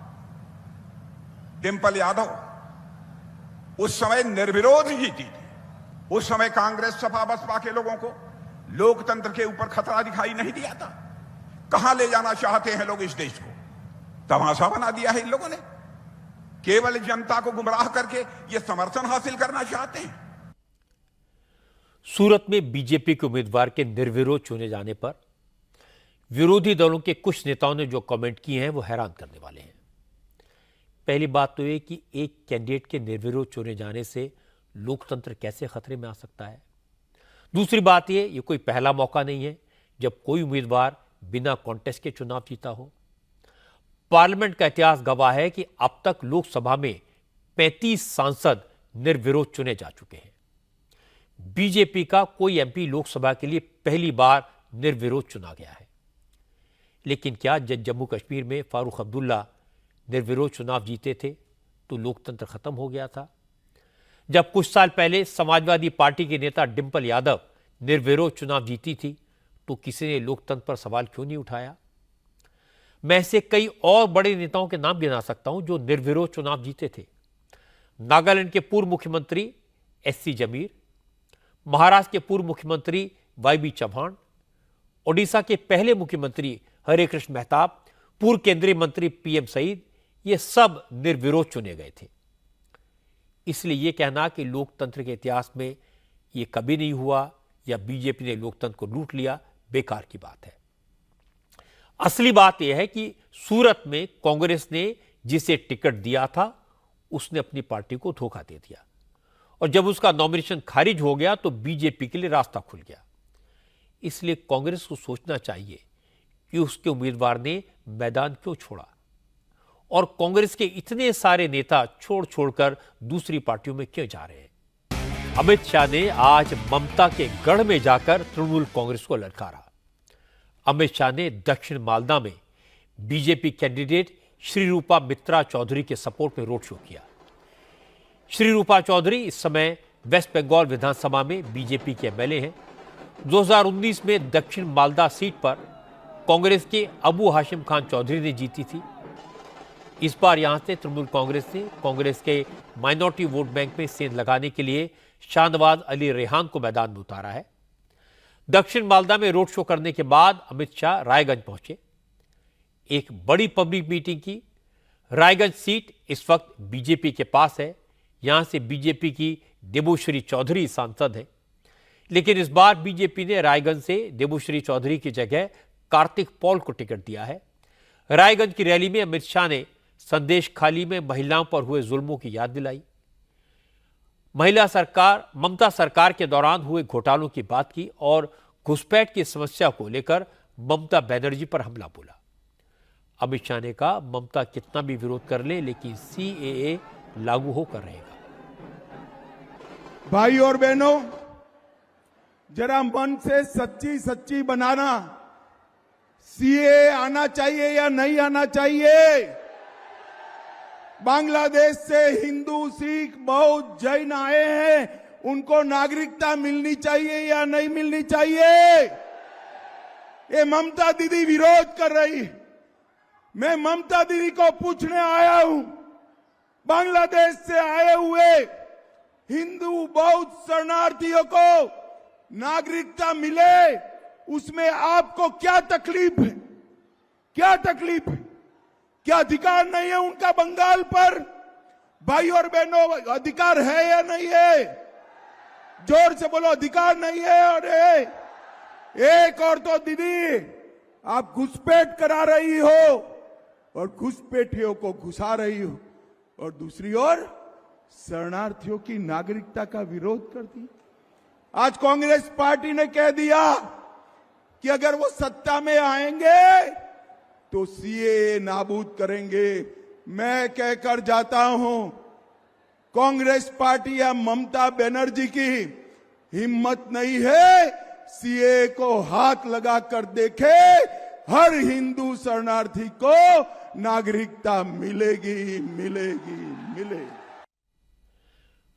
डिंपल यादव उस समय निर्विरोध जीती थी। उस समय कांग्रेस, सपा, बसपा के लोगों को लोकतंत्र के ऊपर खतरा दिखाई नहीं दिया था। कहां ले जाना चाहते हैं लोग इस देश को? तमाशा बना दिया है इन लोगों ने। केवल जनता को गुमराह करके ये समर्थन हासिल करना चाहते हैं। सूरत में बीजेपी के उम्मीदवार के निर्विरोध चुने जाने पर विरोधी दलों के कुछ नेताओं ने जो कमेंट किए हैं वो हैरान करने वाले हैं। पहली बात तो ये कि एक कैंडिडेट के निर्विरोध चुने जाने से लोकतंत्र कैसे खतरे में आ सकता है। दूसरी बात ये कोई पहला मौका नहीं है जब कोई उम्मीदवार बिना कॉन्टेस्ट के चुनाव जीता हो। पार्लियामेंट का इतिहास गवाह है कि अब तक लोकसभा में 35 सांसद निर्विरोध चुने जा चुके हैं। बीजेपी का कोई एमपी लोकसभा के लिए पहली बार निर्विरोध चुना गया है। लेकिन क्या जम्मू कश्मीर में फारूक अब्दुल्ला निर्विरोध चुनाव जीते थे तो लोकतंत्र खत्म हो गया था? जब कुछ साल पहले समाजवादी पार्टी के नेता डिंपल यादव निर्विरोध चुनाव जीती थी तो किसी ने लोकतंत्र पर सवाल क्यों नहीं उठाया? मैं ऐसे कई और बड़े नेताओं के नाम गिना सकता हूं जो निर्विरोध चुनाव जीते थे। नागालैंड के पूर्व मुख्यमंत्री एससी जमीर, महाराष्ट्र के पूर्व मुख्यमंत्री वाईबी चौहान, ओडिशा के पहले मुख्यमंत्री हरे कृष्ण मेहताब, पूर्व केंद्रीय मंत्री पीएम सईद, ये सब निर्विरोध चुने गए थे। इसलिए यह कहना कि लोकतंत्र के इतिहास में यह कभी नहीं हुआ या बीजेपी ने लोकतंत्र को लूट लिया, बेकार की बात है। असली बात यह है कि सूरत में कांग्रेस ने जिसे टिकट दिया था उसने अपनी पार्टी को धोखा दे दिया और जब उसका नॉमिनेशन खारिज हो गया तो बीजेपी के लिए रास्ता खुल गया। इसलिए कांग्रेस को सोचना चाहिए कि उसके उम्मीदवार ने मैदान क्यों छोड़ा और कांग्रेस के इतने सारे नेता छोड़कर दूसरी पार्टियों में क्यों जा रहे हैं। अमित शाह ने आज ममता के गढ़ में जाकर तृणमूल कांग्रेस को ललकारा। अमित शाह ने दक्षिण मालदा में बीजेपी कैंडिडेट श्री रूपा मित्रा चौधरी के सपोर्ट में रोड शो किया। श्री रूपा चौधरी इस समय वेस्ट बंगाल विधानसभा में बीजेपी के एमएलए हैं। 2019 में दक्षिण मालदा सीट पर कांग्रेस के अबू हाशिम खान चौधरी ने जीती थी। इस बार यहां से तृणमूल कांग्रेस ने कांग्रेस के माइनॉरिटी वोट बैंक में सेंध लगाने के लिए शाहनवाज अली रेहान को मैदान में उतारा है। दक्षिण मालदा में रोड शो करने के बाद अमित शाह रायगंज पहुंचे, एक बड़ी पब्लिक मीटिंग की। रायगंज सीट इस वक्त बीजेपी के पास है। यहां से बीजेपी की देबूश्री चौधरी सांसद है, लेकिन इस बार बीजेपी ने रायगंज से देबूश्री चौधरी की जगह कार्तिक पॉल को टिकट दिया है। रायगंज की रैली में अमित शाह ने संदेश खाली में महिलाओं पर हुए जुल्मों की याद दिलाई। ममता सरकार के दौरान हुए घोटालों की बात की और घुसपैठ की समस्या को लेकर ममता बनर्जी पर हमला बोला। अमित शाह ने कहा, ममता कितना भी विरोध कर ले लेकिन सीएए लागू होकर रहेगा। भाई और बहनों, जरा मन से सच्ची बनाना, सीएए आना चाहिए या नहीं आना चाहिए? बांग्लादेश से हिंदू, सिख, बौद्ध, जैन आए हैं, उनको नागरिकता मिलनी चाहिए या नहीं मिलनी चाहिए? ये ममता दीदी विरोध कर रही। मैं ममता दीदी को पूछने आया हूं, बांग्लादेश से आए हुए हिंदू, बौद्ध शरणार्थियों को नागरिकता मिले, उसमें आपको क्या तकलीफ है? क्या तकलीफ है? क्या अधिकार नहीं है उनका बंगाल पर? भाई और बहनों, अधिकार है या नहीं है? जोर से बोलो, अधिकार नहीं है। और एक और तो दीदी, आप घुसपैठ करा रही हो और घुसपैठियों को घुसा रही हो, और दूसरी ओर शरणार्थियों की नागरिकता का विरोध करती। आज कांग्रेस पार्टी ने कह दिया कि अगर वो सत्ता में आएंगे तो सीएए नाबूद करेंगे। मैं कहकर जाता हूं, कांग्रेस पार्टी या ममता बनर्जी की हिम्मत नहीं है सीएए को हाथ लगाकर देखे, हर हिंदू शरणार्थी को नागरिकता मिलेगी।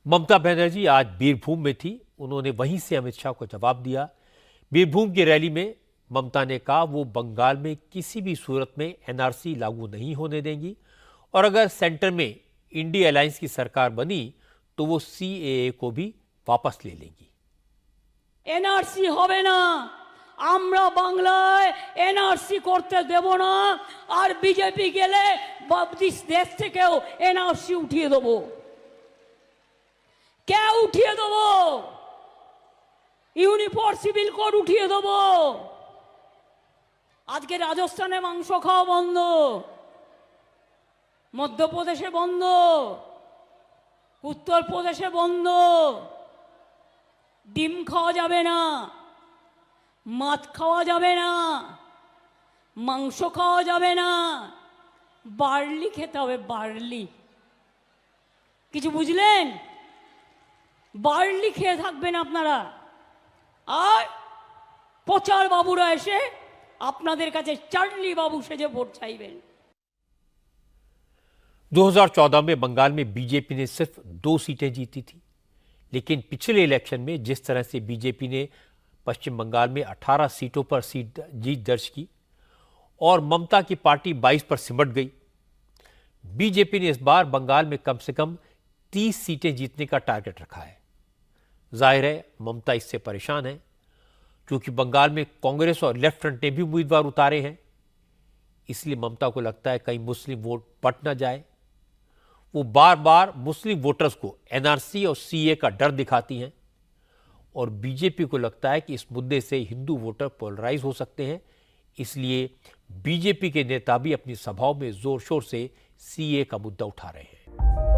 ममता बनर्जी आज बीरभूम में थी। उन्होंने वहीं से अमित शाह को जवाब दिया। बीरभूम की रैली में ममता ने कहा वो बंगाल में किसी भी सूरत में एनआरसी लागू नहीं होने देंगी और अगर सेंटर में इंडिया अलायंस की सरकार बनी तो वो सीएए को भी वापस ले लेंगी। एनआरसी होवे ना, আমরা বাংলায় এনআরসি করতে দেব না, আর বিজেপি গেলে দেশ থেকেও এনআরসি উঠিয়ে দেব। কে উঠিয়ে দেব? ইউনিফর্ম সিভিল কোড উঠিয়ে দেব। আজকে রাজস্থানে মাংস খাওয়া বন্ধ, মধ্যপ্রদেশে বন্ধ, উত্তরপ্রদেশে বন্ধ, ডিম খাওয়া যাবে না, মাছ খাওয়া যাবে না, মাংস খাওয়া যাবে না, বার্লি খেতে হবে, বার্লি। কিছু বুঝলেন? বার্লি খেয়ে থাকবেন আপনারা। আর প্রচার বাবুরা এসে আপনাদের কাছে চার্লি বাবু সেজে ভোট চাইবেন। 2014 में बंगाल में बीजेपी ने सिर्फ 2 सीटें जीती थी, लेकिन पिछले इलेक्शन में जिस तरह से बीजेपी ने पश्चिम बंगाल में 18 सीटों पर जीत दर्ज की और ममता की पार्टी 22 पर सिमट गई, बीजेपी ने इस बार बंगाल में कम से कम 30 सीटें जीतने का टारगेट रखा है। जाहिर है ममता इससे परेशान है, क्योंकि बंगाल में कांग्रेस और लेफ्ट फ्रंट ने भी उम्मीदवार उतारे हैं। इसलिए ममता को लगता है कहीं मुस्लिम वोट बट न जाए। वो बार बार मुस्लिम वोटर्स को एनआरसी और सीए का डर दिखाती हैं और बीजेपी को लगता है कि इस मुद्दे से हिंदू वोटर पोलराइज हो सकते हैं। इसलिए बीजेपी के नेता भी अपनी सभाओं में जोर शोर से सीए का मुद्दा उठा रहे हैं।